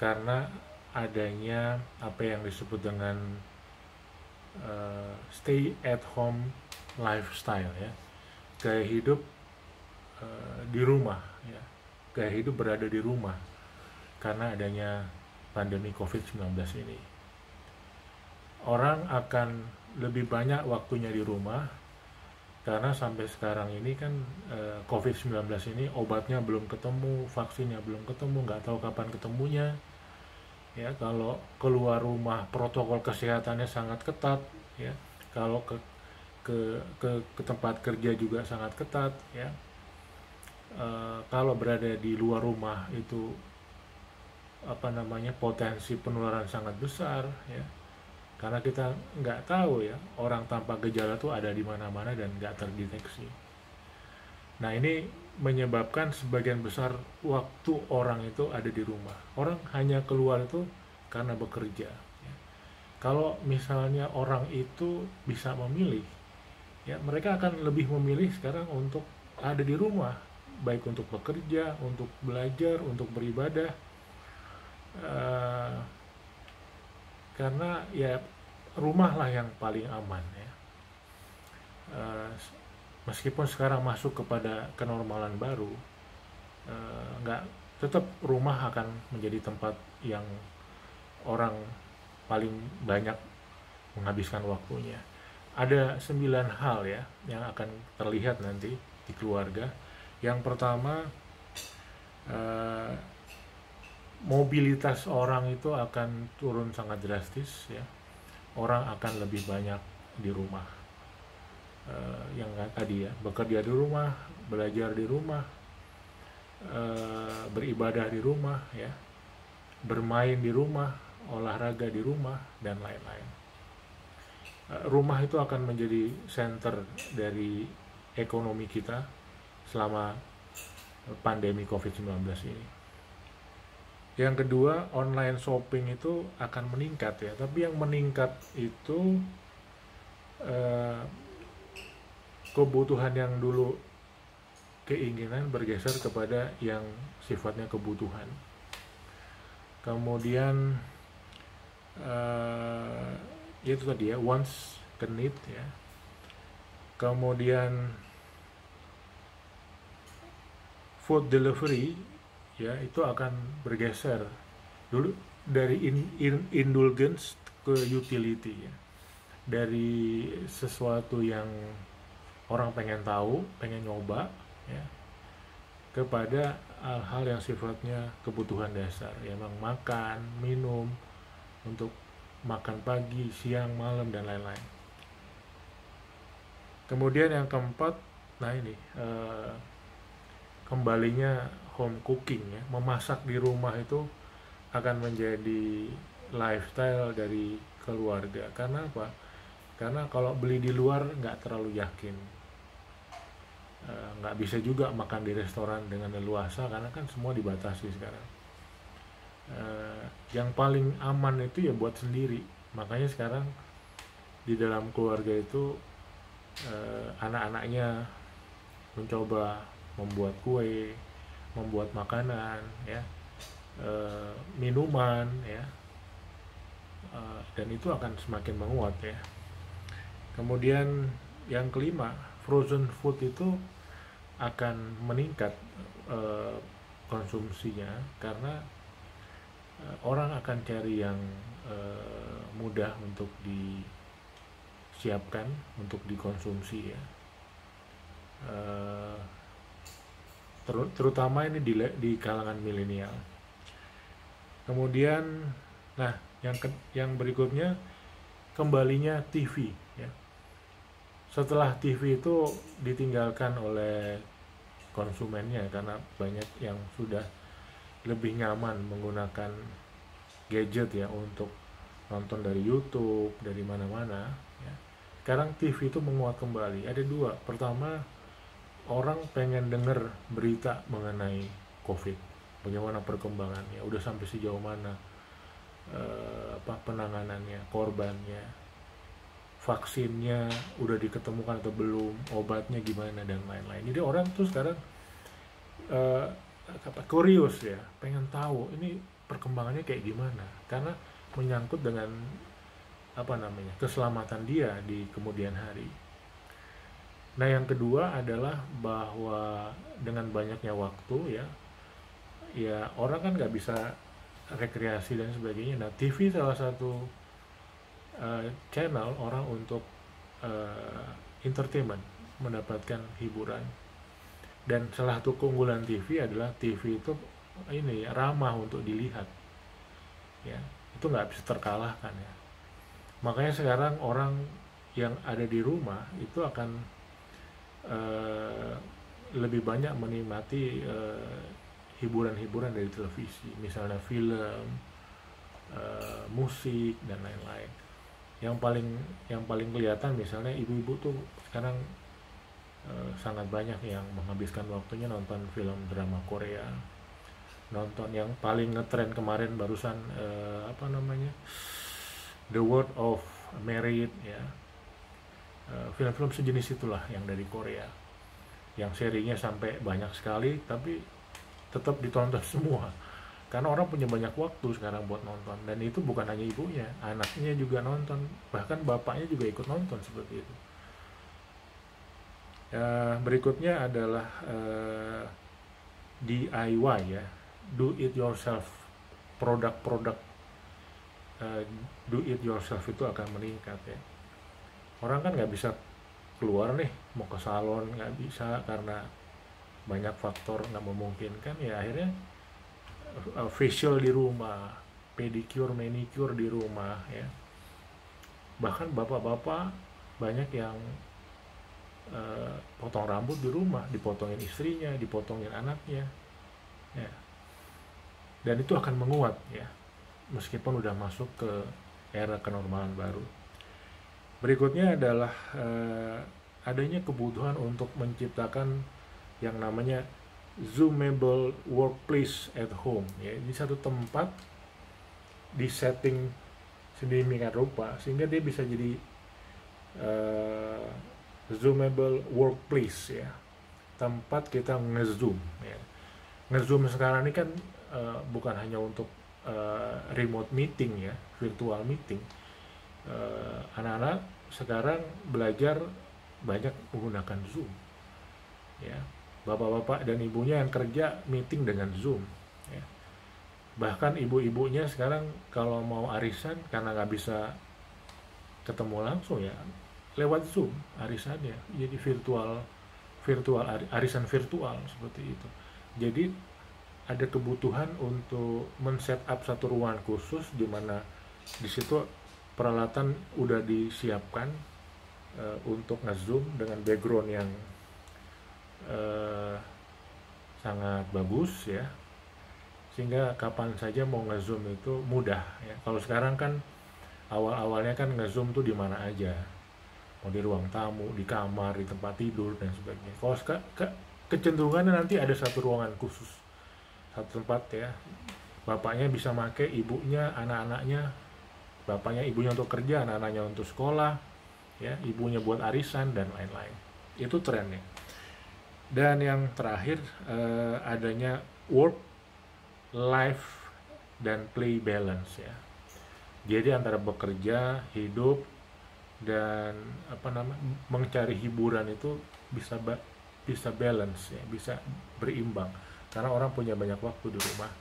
karena adanya apa yang disebut dengan stay at home lifestyle ya, gaya hidup di rumah ya, gaya hidup berada di rumah karena adanya pandemi COVID-19 ini. Orang akan lebih banyak waktunya di rumah karena sampai sekarang ini kan COVID-19 ini obatnya belum ketemu, vaksinnya belum ketemu, nggak tahu kapan ketemunya. Ya, kalau keluar rumah protokol kesehatannya sangat ketat ya. Kalau ke tempat kerja juga sangat ketat ya. Kalau berada di luar rumah itu potensi penularan sangat besar ya, karena kita nggak tahu ya orang tanpa gejala tuh ada di mana-mana dan nggak terdeteksi. Nah, ini menyebabkan sebagian besar waktu orang itu ada di rumah. Orang hanya keluar itu karena bekerja ya. Kalau misalnya orang itu bisa memilih ya, mereka akan lebih memilih sekarang untuk ada di rumah, baik untuk bekerja, untuk belajar, untuk beribadah, karena ya rumahlah yang paling aman ya. Meskipun sekarang masuk kepada kenormalan baru, nggak tetap rumah akan menjadi tempat yang orang paling banyak menghabiskan waktunya. Ada 9 hal ya yang akan terlihat nanti di keluarga. Yang pertama, mobilitas orang itu akan turun sangat drastis ya. Orang akan lebih banyak di rumah. Yang tadi ya, bekerja di rumah, belajar di rumah, beribadah di rumah ya, bermain di rumah, olahraga di rumah, dan lain-lain. Rumah itu akan menjadi center dari ekonomi kita selama pandemi COVID-19 ini. Yang kedua, online shopping itu akan meningkat ya, tapi yang meningkat itu kebutuhan yang dulu keinginan bergeser kepada yang sifatnya kebutuhan. Kemudian itu tadi ya, wants ke need ya. Kemudian food delivery ya, itu akan bergeser dulu dari indulgence ke utility ya. Dari sesuatu yang orang pengen tahu, pengen nyoba ya, kepada hal-hal yang sifatnya kebutuhan dasar ya, memang makan, minum, untuk makan pagi, siang, malam, dan lain-lain. Kemudian yang keempat, nah ini kembalinya home cooking ya, memasak di rumah itu akan menjadi lifestyle dari keluarga. Karena apa? Karena kalau beli di luar nggak terlalu yakin, nggak bisa juga makan di restoran dengan leluasa karena kan semua dibatasi sekarang. Yang paling aman itu ya buat sendiri. Makanya sekarang di dalam keluarga itu anak-anaknya mencoba membuat kue, membuat makanan ya, minuman ya, dan itu akan semakin menguat ya. Kemudian yang kelima, frozen food itu akan meningkat konsumsinya karena orang akan cari yang mudah untuk disiapkan, untuk dikonsumsi ya. Terutama ini di kalangan milenial. Kemudian, nah yang berikutnya kembalinya TV ya. Setelah TV itu ditinggalkan oleh konsumennya karena banyak yang sudah lebih nyaman menggunakan gadget ya untuk nonton dari YouTube, dari mana-mana ya. Sekarang TV itu menguat kembali. Ada dua. Pertama, orang pengen denger berita mengenai COVID, bagaimana perkembangannya, udah sampai sejauh mana penanganannya, korbannya, vaksinnya udah diketemukan atau belum, obatnya gimana, dan lain-lain. Jadi orang tuh sekarang kurius ya, pengen tahu ini perkembangannya kayak gimana, karena menyangkut dengan keselamatan dia di kemudian hari. Nah, yang kedua adalah bahwa dengan banyaknya waktu ya orang kan nggak bisa rekreasi dan sebagainya. Nah, TV salah satu channel orang untuk entertainment, mendapatkan hiburan. Dan salah satu keunggulan TV adalah TV itu ini ramah untuk dilihat, ya itu nggak bisa terkalahkan ya. Makanya sekarang orang yang ada di rumah itu akan lebih banyak menikmati hiburan-hiburan dari televisi, misalnya film, musik dan lain-lain. Yang paling kelihatan misalnya ibu-ibu tuh sekarang sangat banyak yang menghabiskan waktunya nonton film drama Korea, nonton yang paling ngetren kemarin barusan The World of Married ya, film-film sejenis itulah yang dari Korea, yang serinya sampai banyak sekali tapi tetap ditonton semua karena orang punya banyak waktu sekarang buat nonton. Dan itu bukan hanya ibunya, anaknya juga nonton, bahkan bapaknya juga ikut nonton seperti itu. Berikutnya adalah DIY ya, do it yourself, produk-produk do it yourself itu akan meningkat ya. Orang kan nggak bisa keluar nih, mau ke salon nggak bisa karena banyak faktor nggak memungkinkan ya. Akhirnya facial di rumah, pedicure, manicure di rumah ya. Bahkan bapak-bapak banyak yang potong rambut di rumah, dipotongin istrinya, dipotongin anaknya ya. Dan itu akan menguat ya, meskipun udah masuk ke era kenormalan baru. Berikutnya adalah adanya kebutuhan untuk menciptakan yang namanya zoomable workplace at home ya. Di satu tempat di setting sedemikian rupa sehingga dia bisa jadi zoomable workplace ya, tempat kita ngezoom ya. Ngezoom sekarang ini kan bukan hanya untuk remote meeting ya, virtual meeting. Anak-anak sekarang belajar banyak menggunakan Zoom ya. Bapak-bapak dan ibunya yang kerja meeting dengan Zoom ya. Bahkan ibu-ibunya sekarang kalau mau arisan karena nggak bisa ketemu langsung ya, lewat Zoom arisannya, jadi virtual arisan virtual seperti itu. Jadi ada kebutuhan untuk men-set up satu ruangan khusus di mana di situ peralatan udah disiapkan untuk nge-zoom dengan background yang sangat bagus ya, sehingga kapan saja mau nge-zoom itu mudah ya. Kalau sekarang kan awal-awalnya kan nge-zoom tuh di mana aja, mau di ruang tamu, di kamar, di tempat tidur dan sebagainya. Kalau kecenderungannya nanti ada satu ruangan khusus, satu tempat ya, bapaknya bisa pakai, ibunya, anak-anaknya, bapaknya ibunya untuk kerja, anak-anaknya untuk sekolah ya, ibunya buat arisan dan lain-lain. Itu trennya. Dan yang terakhir adanya work, life, dan play balance ya. Jadi antara bekerja, hidup, dan mencari hiburan itu bisa balance ya, bisa berimbang. Karena orang punya banyak waktu di rumah.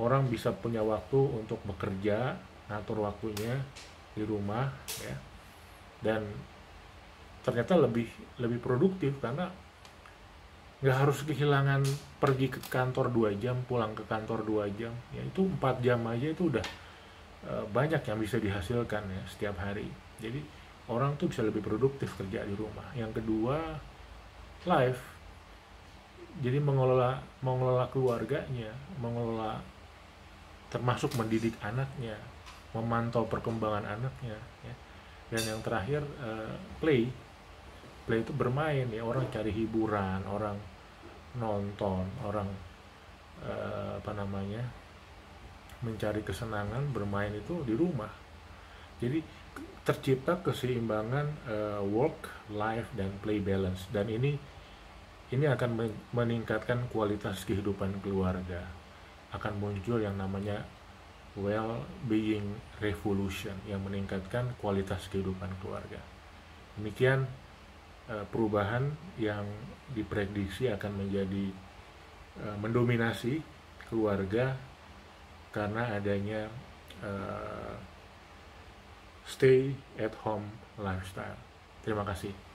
Orang bisa punya waktu untuk bekerja, ngatur waktunya di rumah ya. Dan ternyata lebih produktif karena nggak harus kehilangan pergi ke kantor 2 jam, pulang ke kantor 2 jam ya, itu 4 jam aja itu udah banyak yang bisa dihasilkan ya setiap hari. Jadi orang tuh bisa lebih produktif kerja di rumah. Yang kedua, life, jadi mengelola keluarganya, mengelola termasuk mendidik anaknya, memantau perkembangan anaknya ya. Dan yang terakhir play itu bermain ya, orang cari hiburan, orang nonton, orang mencari kesenangan bermain itu di rumah. Jadi tercipta keseimbangan work, life, dan play balance. Dan ini akan meningkatkan kualitas kehidupan keluarga. akan muncul yang namanya well-being revolution yang meningkatkan kualitas kehidupan keluarga. Demikian perubahan yang diprediksi akan menjadi mendominasi keluarga karena adanya stay at home lifestyle. Terima kasih.